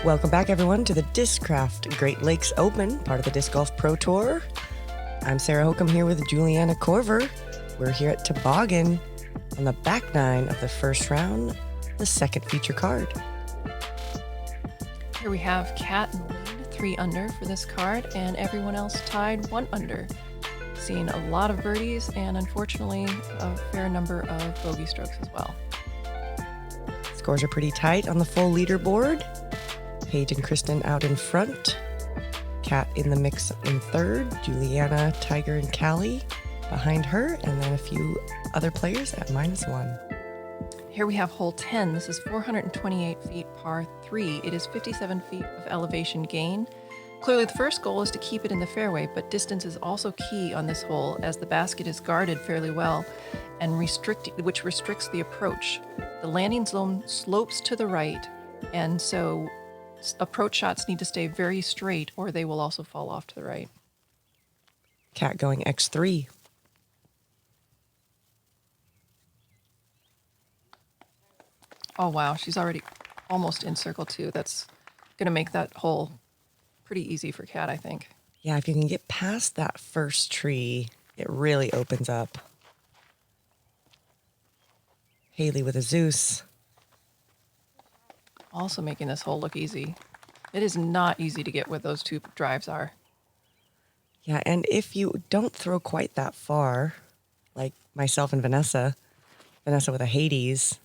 Welcome back, everyone, to the Discraft Great Lakes Open, part of the Disc Golf Pro Tour. I'm Sarah Hokom here with Juliana Korver. We're here at Toboggan on the back nine of the first round, the second feature card. Here we have Cat in the lead, 3 under for this card, and everyone else tied 1 under. Seen a lot of birdies and unfortunately a fair number of bogey strokes as well. Scores are pretty tight on the full leaderboard. Paige and Kristen out in front. Kat in the mix in third. Juliana, Tiger, and Callie behind her. And then a few other players at -1. Here we have hole 10. This is 428 feet par 3. It is 57 feet of elevation gain. Clearly the first goal is to keep it in the fairway, but distance is also key on this hole as the basket is guarded fairly well and which restricts the approach. The landing zone slopes to the right, and so approach shots need to stay very straight or they will also fall off to the right. Kat going X3. Oh wow, she's already almost in circle 2. That's going to make that hole pretty easy for Kat, I think. Yeah, if you can get past that first tree, it really opens up. Hailey with a Zeus. Also making this hole look easy. It is not easy to get where those 2 drives are. Yeah, and if you don't throw quite that far, like myself and Vanessa with a Hades,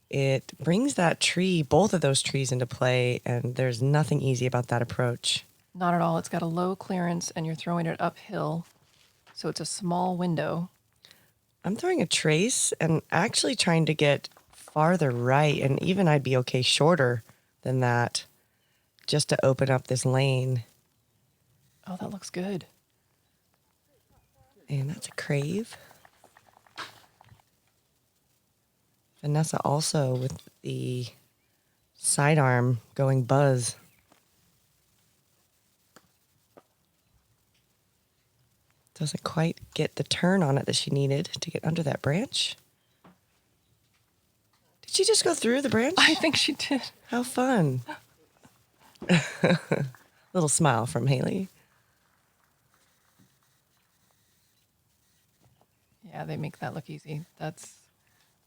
it brings that tree, both of those trees into play, and there's nothing easy about that approach. Not at all. It's got a low clearance and you're throwing it uphill, so it's a small window. I'm throwing a trace and actually trying to get farther right, and even I'd be okay shorter than that just to open up this lane. Oh, that looks good. And that's a crave. Vanessa also with the sidearm going buzz. Doesn't quite get the turn on it that she needed to get under that branch. Did she just go through the branch? I think she did. How fun. Little smile from Hailey. Yeah, they make that look easy. I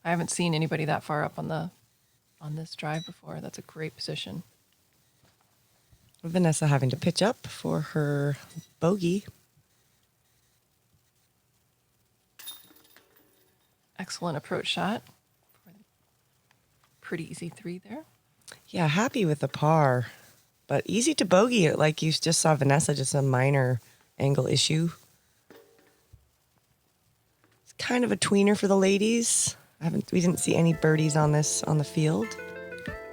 haven't seen anybody that far up on this drive before. That's a great position. Vanessa having to pitch up for her bogey. Excellent approach shot. Pretty easy 3 there. Yeah, happy with the par, but easy to bogey. Like you just saw Vanessa, just a minor angle issue. It's kind of a tweener for the ladies. We didn't see any birdies on the field.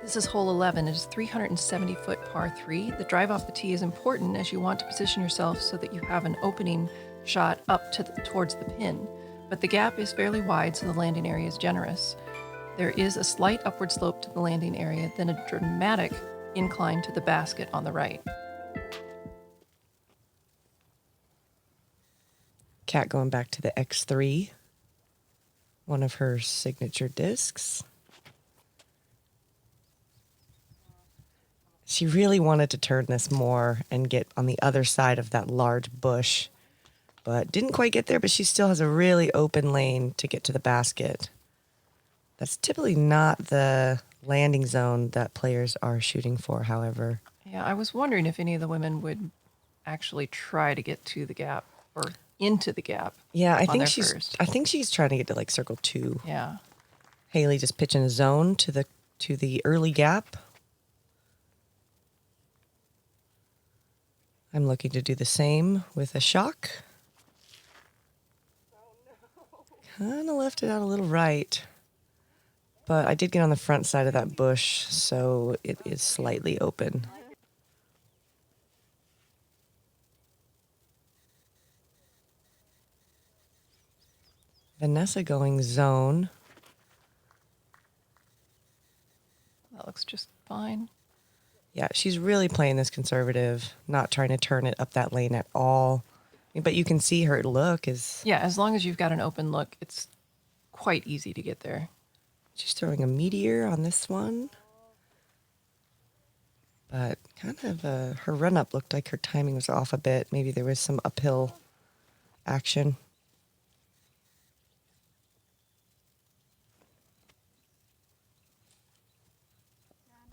This is hole 11. It is 370 foot par 3. The drive off the tee is important as you want to position yourself so that you have an opening shot up towards the pin. But the gap is fairly wide, so the landing area is generous. There is a slight upward slope to the landing area, then a dramatic incline to the basket on the right. Kat going back to the X3, one of her signature discs. She really wanted to turn this more and get on the other side of that large bush, but didn't quite get there, but she still has a really open lane to get to the basket. That's typically not the landing zone that players are shooting for, however. Yeah, I was wondering if any of the women would actually try to get to the gap or into the gap. Yeah, I think she's trying to get to like circle 2. Yeah. Hailey just pitching a zone to the early gap. I'm looking to do the same with a shock. Kind of left it out a little right. But I did get on the front side of that bush, so it is slightly open. Vanessa going zone. That looks just fine. Yeah, she's really playing this conservative, not trying to turn it up that lane at all. But you can see her look is... Yeah, as long as you've got an open look, it's quite easy to get there. She's throwing a meteor on this one. But kind of her run-up looked like her timing was off a bit. Maybe there was some uphill action.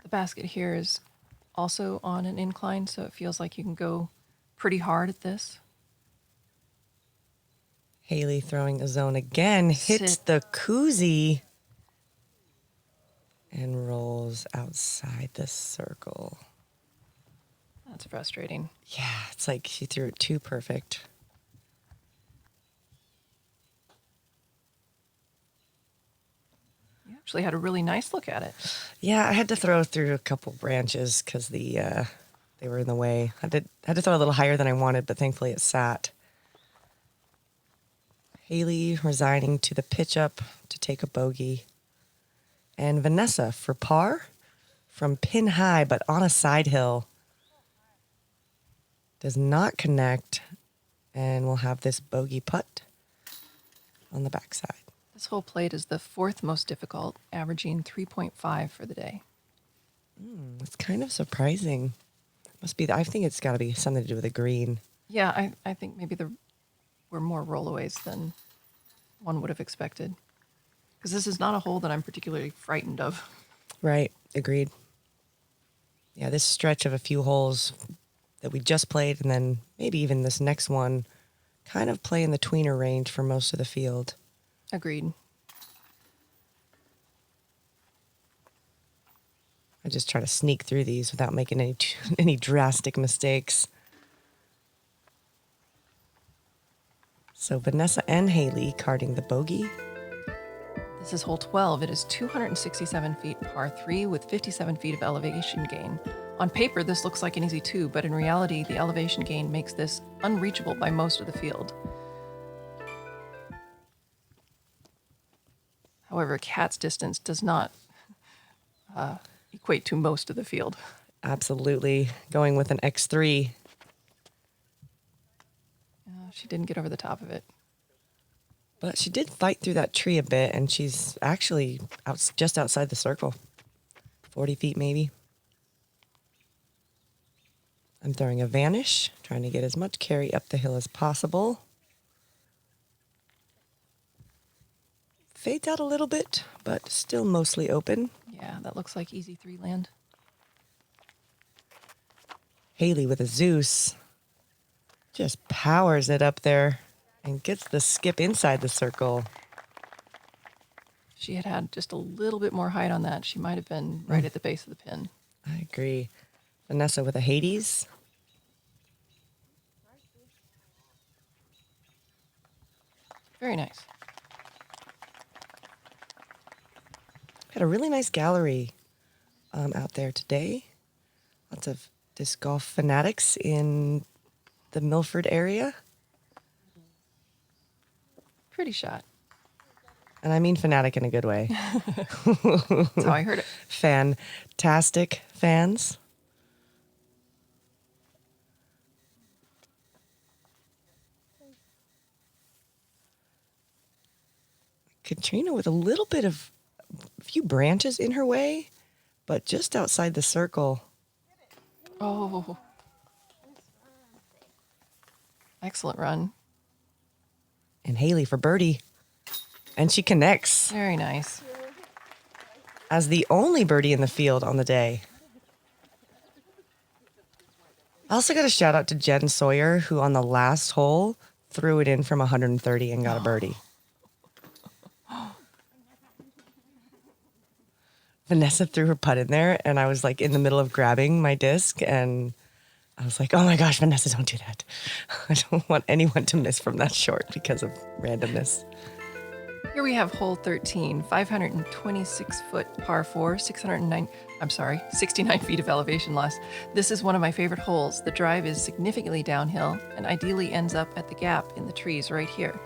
The basket here is also on an incline, so it feels like you can go pretty hard at this. Hailey throwing the zone again, hits Sit. the koozie and rolls outside the circle. That's frustrating. Yeah, it's like she threw it too perfect. You actually had a really nice look at it. Yeah, I had to throw through a couple branches because they were in the way. I had to throw a little higher than I wanted, but thankfully it sat. Hailey resigning to the pitch up to take a bogey. And Vanessa for par from pin high, but on a side hill. Does not connect, and we'll have this bogey putt on the backside. This hole played is the fourth most difficult, averaging 3.5 for the day. It's kind of surprising. Must be. I think it's got to be something to do with the green. Yeah, I think maybe there were more rollaways than one would have expected. Because this is not a hole that I'm particularly frightened of. Right. Agreed. Yeah, this stretch of a few holes that we just played, and then maybe even this next one, kind of play in the tweener range for most of the field. Agreed. I just try to sneak through these without making any drastic mistakes. So Vanessa and Hailey carding the bogey. This is hole 12. It is 267 feet par 3 with 57 feet of elevation gain. On paper, this looks like an easy 2, but in reality, the elevation gain makes this unreachable by most of the field. However, Cat's distance does not equate to most of the field. Absolutely. Going with an X3. She didn't get over the top of it. But she did fight through that tree a bit, and she's actually just outside the circle. 40 feet maybe. I'm throwing a vanish, trying to get as much carry up the hill as possible. Fades out a little bit, but still mostly open. Yeah, that looks like easy 3 land. Hailey with a Zeus just powers it up there and gets the skip inside the circle. If she had just a little bit more height on that, she might have been right at the base of the pin. I agree. Vanessa with a Hades. Very nice. Had a really nice gallery out there today. Lots of disc golf fanatics in the Milford area. Pretty shot. And I mean fanatic in a good way. That's how I heard it. Fantastic fans. Catrina with a little bit of a few branches in her way, but just outside the circle. Oh. Excellent run. And Hailey for birdie. And she connects Very nice. as the only birdie in the field on the day. I also got a shout out to Jen Sawyer, who on the last hole threw it in from 130 and got a birdie. Vanessa threw her putt in there, and I was like in the middle of grabbing my disc, and I was like, oh my gosh, Vanessa, don't do that. I don't want anyone to miss from that short because of randomness. Here we have hole 13, 526 foot par 4, 69 feet of elevation loss. This is one of my favorite holes. The drive is significantly downhill and ideally ends up at the gap in the trees right here.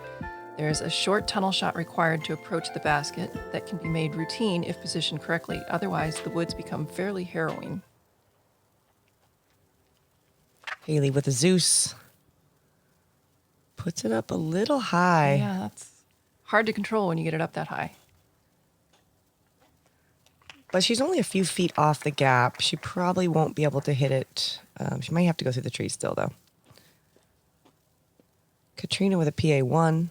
There's a short tunnel shot required to approach the basket that can be made routine if positioned correctly. Otherwise, the woods become fairly harrowing. Hailey with a Zeus. Puts it up a little high. Yeah, that's hard to control when you get it up that high. But she's only a few feet off the gap. She probably won't be able to hit it. She might have to go through the trees still, though. Catrina with a PA1.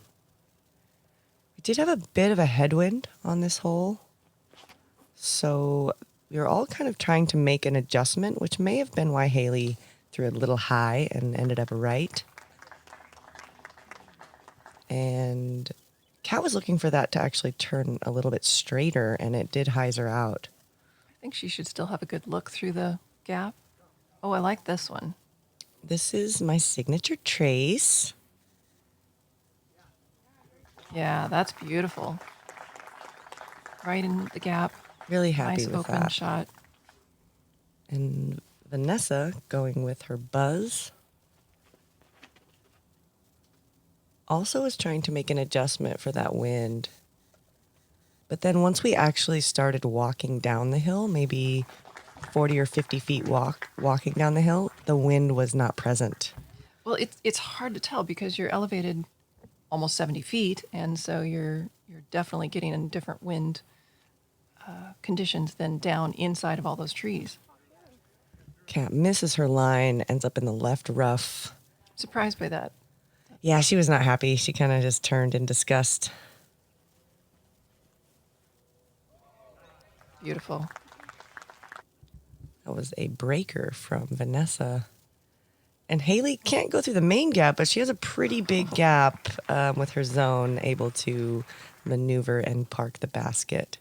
We did have a bit of a headwind on this hole. So we were all kind of trying to make an adjustment, which may have been why Hailey threw a little high and ended up right. And Kat was looking for that to actually turn a little bit straighter, and it did hyzer out. I think she should still have a good look through the gap. Oh, I like this one. This is my signature trace. Yeah, that's beautiful. Right in the gap. Really happy Nice with open that. shot. And Vanessa going with her buzz. Also was trying to make an adjustment for that wind. But then once we actually started walking down the hill, maybe 40 or 50 feet walking down the hill, the wind was not present. Well, it's hard to tell because you're elevated almost 70 feet, and so you're definitely getting in different wind conditions than down inside of all those trees. Kat misses her line, ends up in the left rough. Surprised by that. Yeah, she was not happy. She kind of just turned in disgust. Beautiful. That was a breaker from Vanessa. And Hailey can't go through the main gap, but she has a pretty big gap with her zone, able to maneuver and park the basket.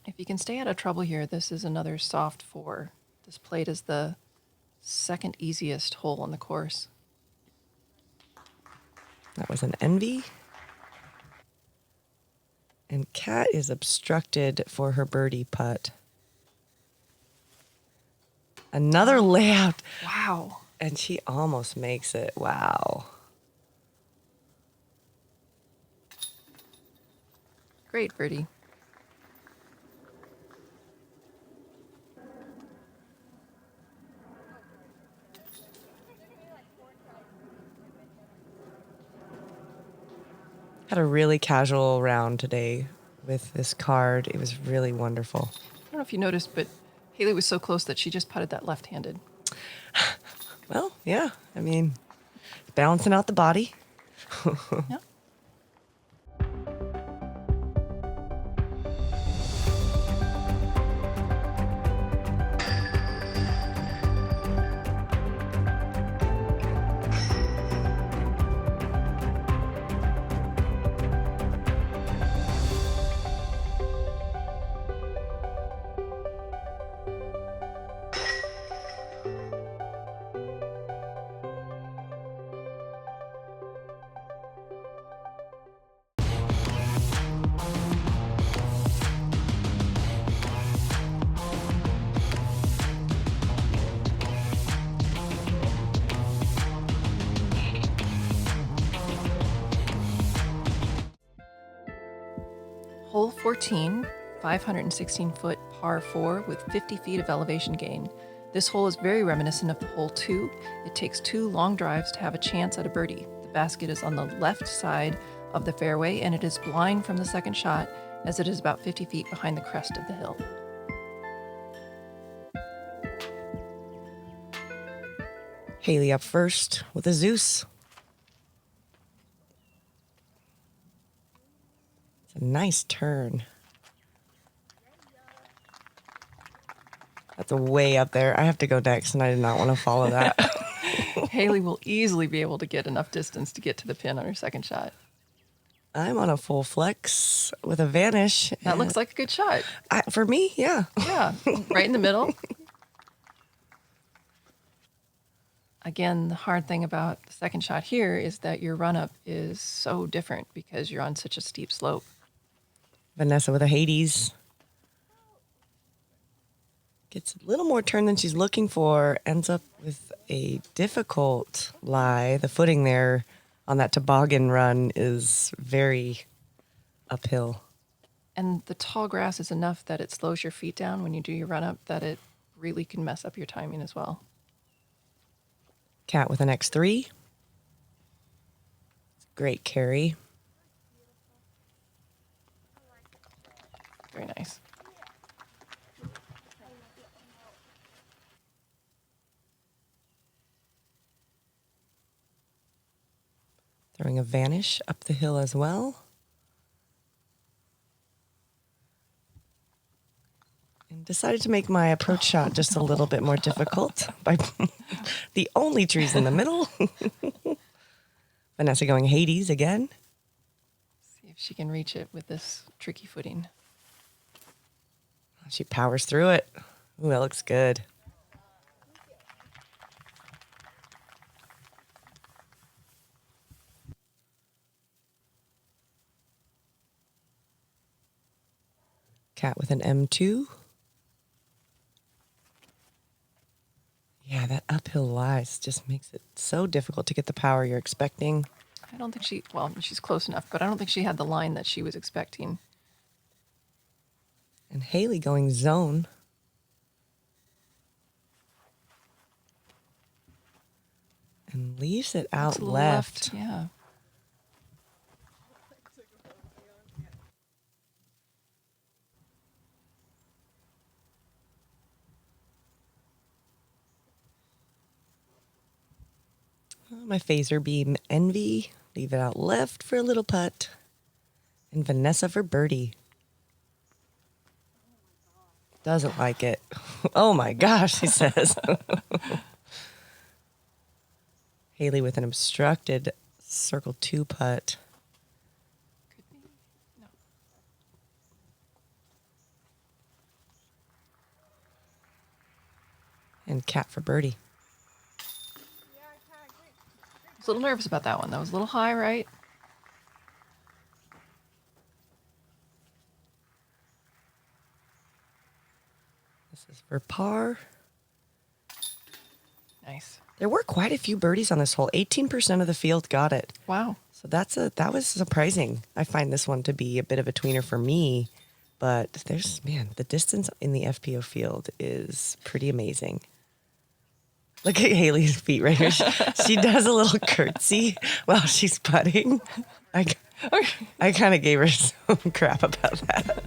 If you can stay out of trouble here, this is another soft 4. This played as the second easiest hole on the course. That was an envy. And Kat is obstructed for her birdie putt. Another layout. Wow. And she almost makes it. Wow. Great birdie. Had a really casual round today with this card. It was really wonderful. I don't know if you noticed, but Hailey was so close that she just putted that left-handed. Well, yeah. I mean, balancing out the body. Yeah. Hole 14, 516-foot par 4 with 50 feet of elevation gain. This hole is very reminiscent of the hole 2. It takes 2 long drives to have a chance at a birdie. The basket is on the left side of the fairway, and it is blind from the second shot as it is about 50 feet behind the crest of the hill. Hailey up first with a Zeus. It's a nice turn. That's a way up there. I have to go next, and I did not want to follow that. Hailey will easily be able to get enough distance to get to the pin on her second shot. I'm on a full flex with a vanish. That looks like a good shot. For me, yeah. Yeah, right in the middle. Again, the hard thing about the second shot here is that your run-up is so different because you're on such a steep slope. Vanessa with a Hades. Gets a little more turn than she's looking for. Ends up with a difficult lie. The footing there on that toboggan run is very uphill. And the tall grass is enough that it slows your feet down when you do your run-up, that it really can mess up your timing as well. Cat with an X3. Great carry. Very nice. Throwing a vanish up the hill as well. And decided to make my approach shot just a little bit more difficult by the only trees in the middle. Vanessa going Hades again. See if she can reach it with this tricky footing. She powers through it. Ooh, that looks good. Cat with an M2. Yeah, that uphill lies just makes it so difficult to get the power you're expecting. I don't think she's close enough, but I don't think she had the line that she was expecting. And Hailey going zone. And leaves it out Looks a little left. Yeah. My phaser beam Envy. Leave it out left for a little putt. And Vanessa for birdie. Doesn't like it. Oh my gosh, he says. Hailey with an obstructed circle 2 putt. Could be. No. And Cat for birdie. I was a little nervous about that one. That was a little high, right? This is for par. Nice. There were quite a few birdies on this hole. 18% of the field got it. Wow. So that was surprising. I find this one to be a bit of a tweener for me, but the distance in the FPO field is pretty amazing. Look at Hailey's feet right here. She does a little curtsy while she's putting. I kind of gave her some crap about that.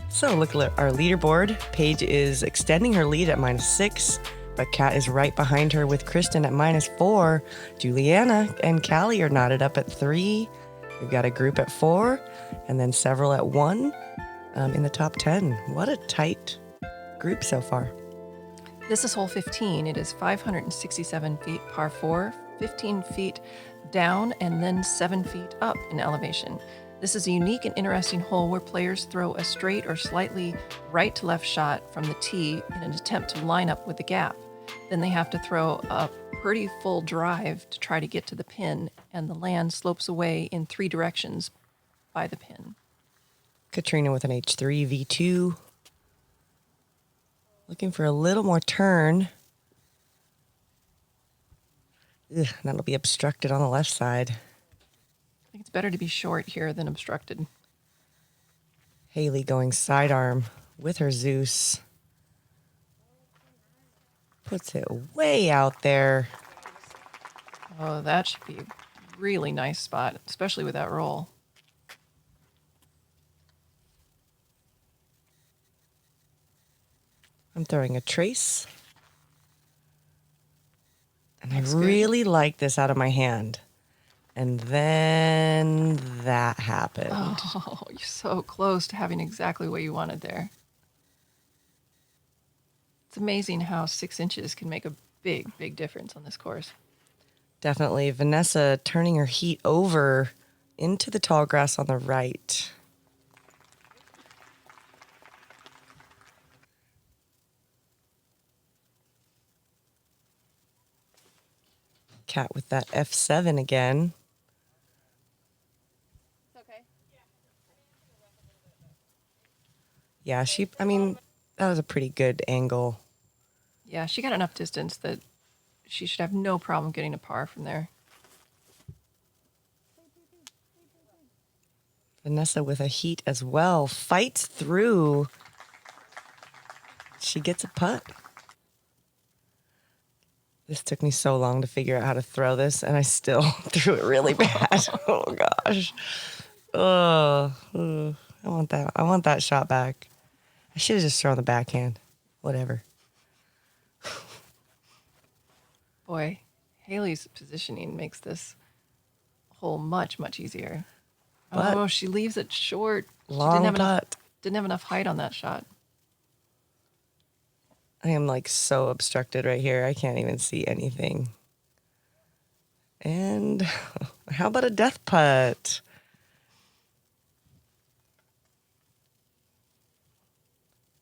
So look at our leaderboard. Paige is extending her lead at -6, but Kat is right behind her with Kristen at -4. Juliana and Callie are knotted up at 3. We've got a group at 4, and then several at 1 in the top 10. What a tight group so far. This is hole 15. It is 567 feet, par 4, 15 feet down, and then 7 feet up in elevation. This is a unique and interesting hole where players throw a straight or slightly right to left shot from the tee in an attempt to line up with the gap. Then they have to throw a pretty full drive to try to get to the pin, and the land slopes away in 3 directions by the pin. Catrina with an H3 V2. Looking for a little more turn. Ugh, that'll be obstructed on the left side. I think it's better to be short here than obstructed. Hailey going sidearm with her Zeus. Puts it way out there. Oh, that should be a really nice spot, especially with that roll. I'm throwing a trace. And That's I good. really like this out of my hand. And then that happened. Oh, you're so close to having exactly what you wanted there. It's amazing how 6 inches can make a big, big difference on this course. Definitely. Vanessa turning her heat over into the tall grass on the right. Cat with that F7 again. Yeah, that was a pretty good angle. Yeah, she got enough distance that she should have no problem getting a par from there. Vanessa with a heat as well. Fights through. She gets a putt. This took me so long to figure out how to throw this, and I still threw it really bad. Oh, gosh. Oh, I want that. I want that shot back. I should have just thrown the backhand. Whatever. Boy, Hailey's positioning makes this hole much, much easier. But Oh, she leaves it short. long putt. Didn't have enough height on that shot. I am like so obstructed right here. I can't even see anything. And how about a death putt?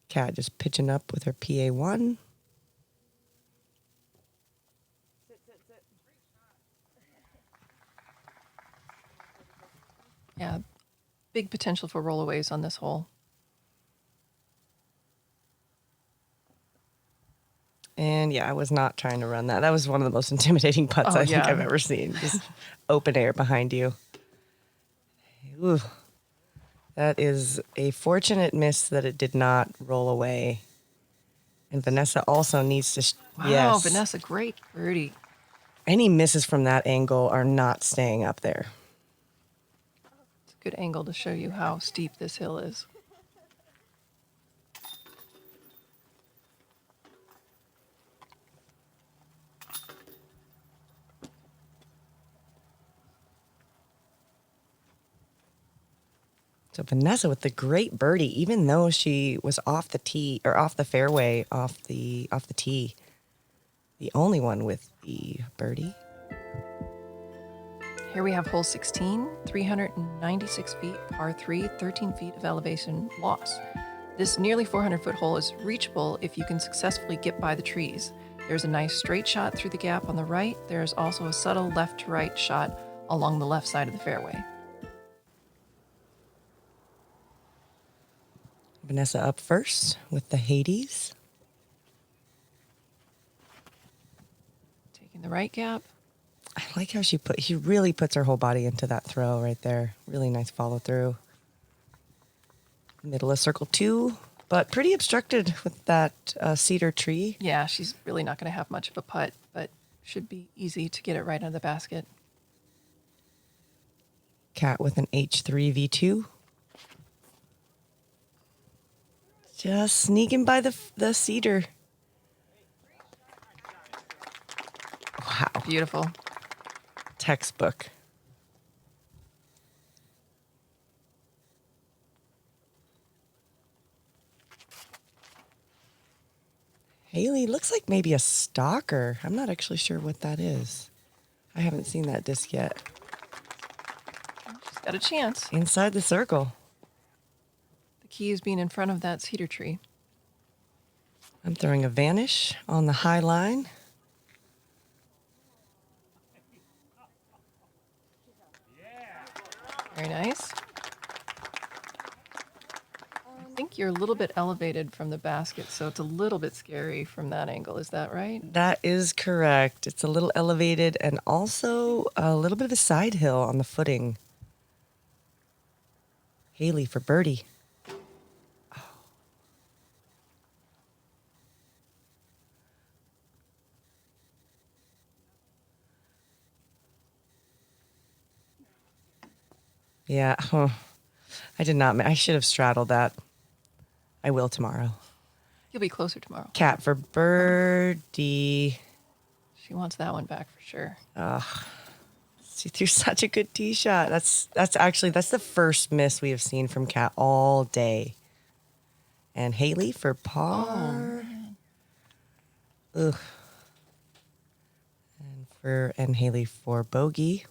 Kat just pitching up with her PA1. Yeah, big potential for rollaways on this hole. And yeah, I was not trying to run that. That was one of the most intimidating putts Oh, I think yeah. I've ever seen. Just open air behind you. Ooh. That is a fortunate miss that it did not roll away. And Vanessa also needs to... Wow, yes. Vanessa, great birdie. Any misses from that angle are not staying up there. It's a good angle to show you how steep this hill is. So Vanessa with the great birdie, even though she was off the tee or off the fairway, off the tee. The only one with the birdie. Here we have hole 16, 396 feet, par 3, 13 feet of elevation loss. This nearly 400-foot hole is reachable if you can successfully get by the trees. There's a nice straight shot through the gap on the right. There's also a subtle left to right shot along the left side of the fairway. Vanessa up first with the Hades. Taking the right gap. I like how she really puts her whole body into that throw right there. Really nice follow through. Middle of circle 2, but pretty obstructed with that cedar tree. Yeah, she's really not going to have much of a putt, but should be easy to get it right under the basket. Cat with an H3 V2. Just sneaking by the cedar. Wow. Beautiful. Textbook. Hailey looks like maybe a stalker. I'm not actually sure what that is. I haven't seen that disc yet. She's got a chance. Inside the circle. The key is being in front of that cedar tree. I'm throwing a vanish on the high line. Very nice. I think you're a little bit elevated from the basket, so it's a little bit scary from that angle. Is that right? That is correct. It's a little elevated and also a little bit of a side hill on the footing. Hailey for birdie. Oh. Yeah. I did not. I should have straddled that. I will tomorrow. You'll be closer tomorrow. Cat for birdie. She wants that one back for sure. She threw such a good tee shot. That's the first miss we have seen from Cat all day. And Hailey for par. Ugh. And Hailey for bogey.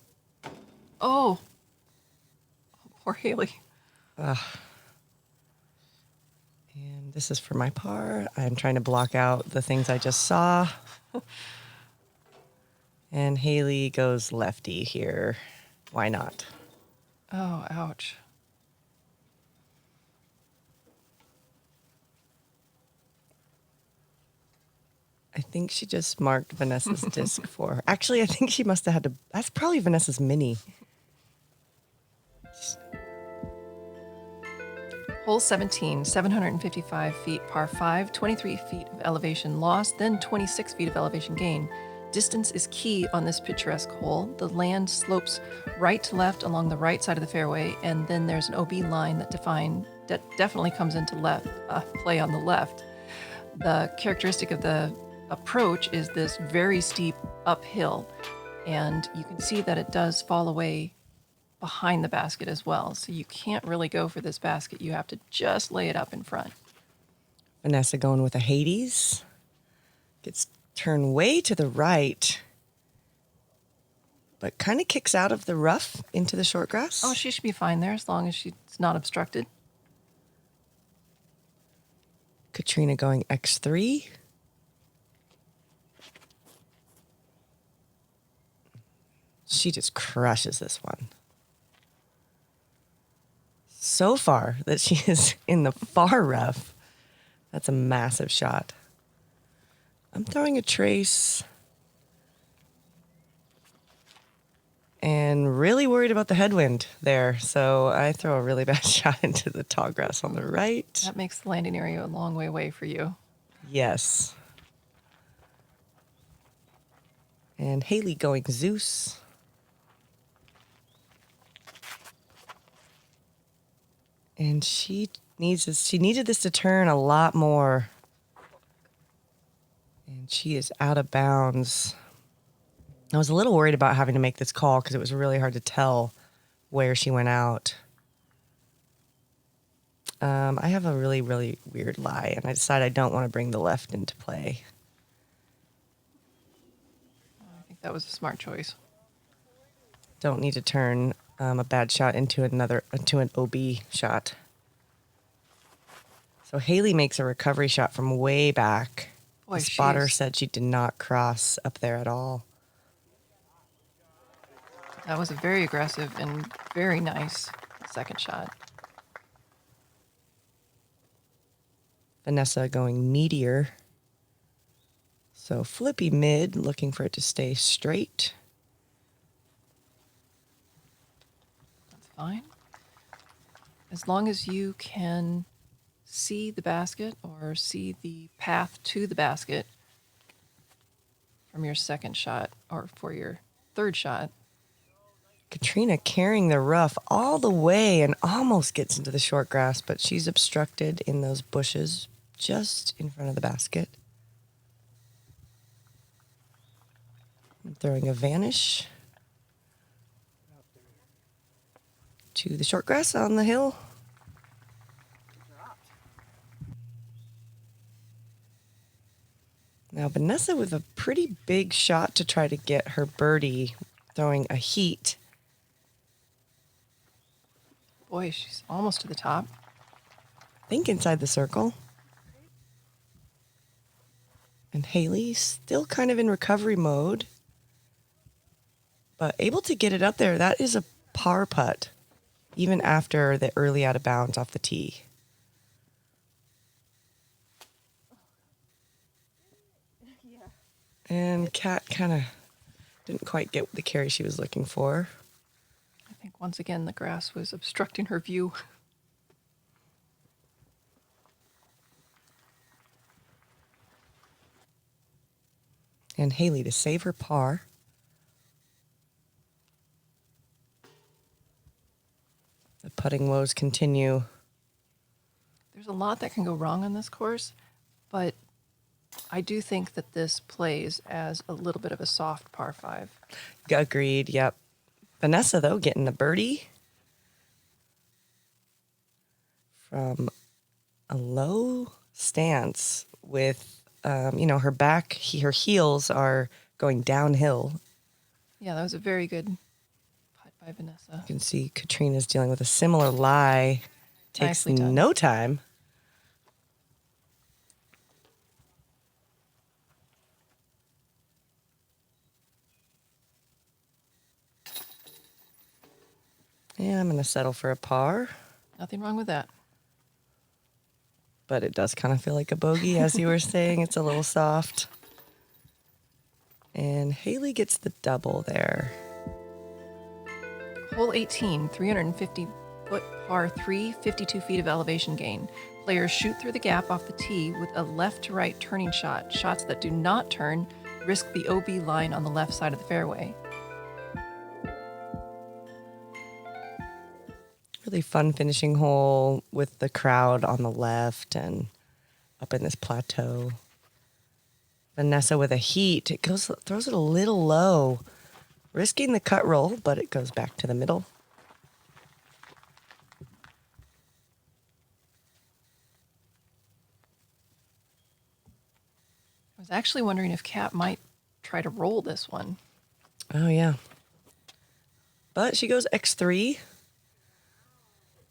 Oh, poor Hailey. And this is for my par. I'm trying to block out the things I just saw. And Hailey goes lefty here. Why not? Oh, ouch. I think she just marked Vanessa's disc for her. Actually, I think she must have had to. That's probably Vanessa's mini. Hole 17, 755 feet, par 5, 23 feet of elevation loss, then 26 feet of elevation gain. Distance is key on this picturesque hole. The land slopes right to left along the right side of the fairway, and then there's an OB line that definitely comes into play on the left. The characteristic of the approach is this very steep uphill, and you can see that it does fall away behind the basket as well. So you can't really go for this basket. You have to just lay it up in front. Vanessa going with a Hades. Gets turned way to the right, but kind of kicks out of the rough into the short grass. Oh, she should be fine there as long as she's not obstructed. Catrina going X3. She just crushes this one. So far that she is in the far rough. That's a massive shot. I'm throwing a trace. And really worried about the headwind there. So I throw a really bad shot into the tall grass on the right. That makes the landing area a long way away for you. Yes. And Hailey going Zeus. And she needed this to turn a lot more. And she is out of bounds. I was a little worried about having to make this call because it was really hard to tell where she went out. I have a really, really weird lie, and I decided I don't want to bring the left into play. I think that was a smart choice. Don't need to turn a bad shot into an OB shot. So Hailey makes a recovery shot from way back. Boy, the spotter said she did not cross up there at all. That was a very aggressive and very nice second shot. Vanessa going Meteor. So flippy mid, looking for it to stay straight. That's fine. As long as you can see the basket or see the path to the basket from your second shot or for your third shot. Catrina carrying the rough all the way and almost gets into the short grass, but she's obstructed in those bushes just in front of the basket. I'm throwing a vanish to the short grass on the hill. Now Vanessa with a pretty big shot to try to get her birdie, throwing a heat. Boy, she's almost to the top. I think inside the circle. And Hailey still kind of in recovery mode, but able to get it up there. That is a par putt, even after the early out of bounds off the tee. And Kat kind of didn't quite get the carry she was looking for. I think once again the grass was obstructing her view. And Hailey to save her par. The putting woes continue. There's a lot that can go wrong on this course, but I do think that this plays as a little bit of a soft par 5. Agreed, yep. Vanessa, though, getting the birdie from a low stance with, her heels are going downhill. Yeah, that was a very good putt by Vanessa. You can see Catrina's dealing with a similar lie. Takes Nicely done. no time. Yeah, I'm going to settle for a par. Nothing wrong with that. But it does kind of feel like a bogey, as you were saying. It's a little soft. And Hailey gets the double there. Hole 18, 350-foot par 3, 52 feet of elevation gain. Players shoot through the gap off the tee with a left-to-right turning shot. Shots that do not turn risk the OB line on the left side of the fairway. Really fun finishing hole with the crowd on the left and up in this plateau. Vanessa with a heat. It throws it a little low, risking the cut roll, but it goes back to the middle. I was actually wondering if Kat might try to roll this one. Oh, yeah. But she goes X3.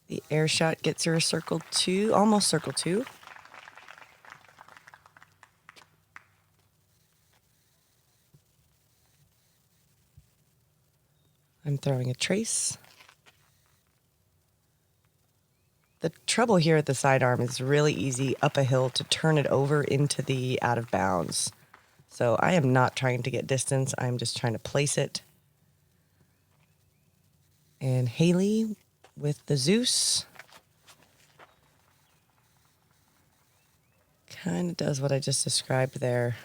The air shot gets her a circle 2, almost circle 2. I'm throwing a trace. The trouble here at the sidearm is really easy up a hill to turn it over into the out of bounds. So I am not trying to get distance. I'm just trying to place it. And Hailey with the Zeus kind of does what I just described there.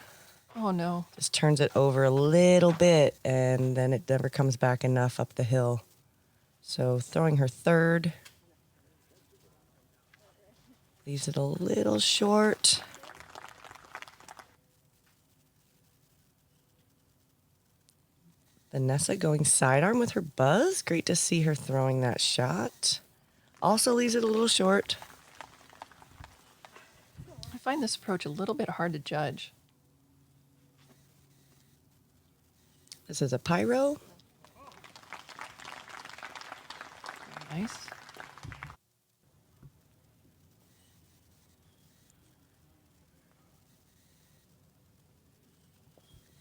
Oh, no. Just turns it over a little bit, and then it never comes back enough up the hill. So throwing her third. Leaves it a little short. Vanessa going sidearm with her buzz. Great to see her throwing that shot. Also leaves it a little short. I find this approach a little bit hard to judge. This is a pyro. Nice.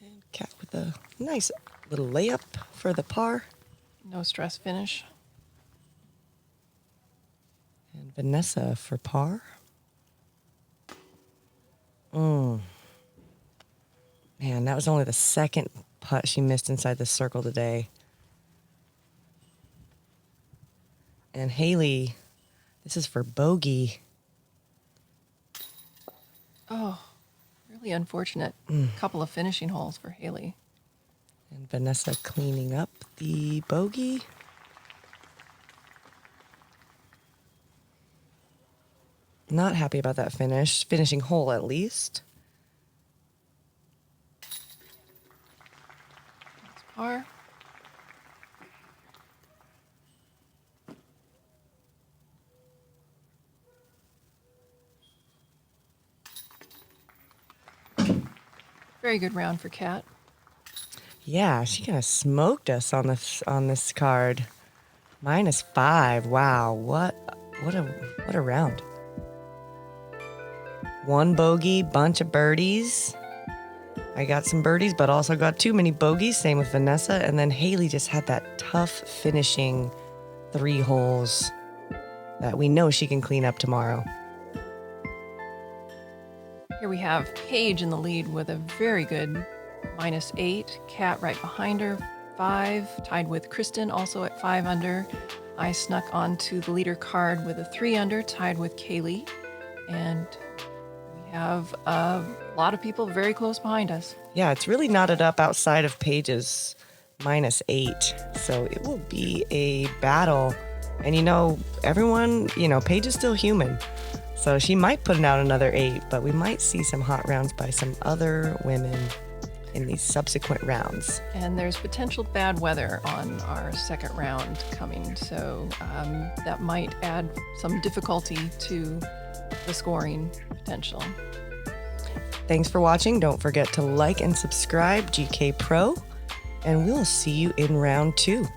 And Kat with a nice little layup for the par. No stress finish. And Vanessa for par. Man, that was only the second putt she missed inside the circle today. And Hailey, this is for bogey. Oh, really unfortunate couple of finishing holes for Hailey. And Vanessa cleaning up the bogey. Not happy about that finishing hole at least. That's par. Very good round for Kat. Yeah, she kind of smoked us on this card. -5. Wow, what a round. One bogey, bunch of birdies. I got some birdies, but also got too many bogeys. Same with Vanessa. And then Hailey just had that tough finishing 3 holes that we know she can clean up tomorrow. Here we have Paige in the lead with a very good -8. Kat right behind her, 5, tied with Kristen, also at 5 under. I snuck onto the leader card with a 3 under, tied with Kaylee. And we have a lot of people very close behind us. Yeah, it's really knotted up outside of Paige's -8. So it will be a battle. And everyone, Paige is still human. So she might put out another 8, but we might see some hot rounds by some other women in these subsequent rounds. And there's potential bad weather on our second round coming, so that might add some difficulty to the scoring potential. Thanks for watching. Don't forget to like and subscribe, Gkpro, and we'll see you in round 2.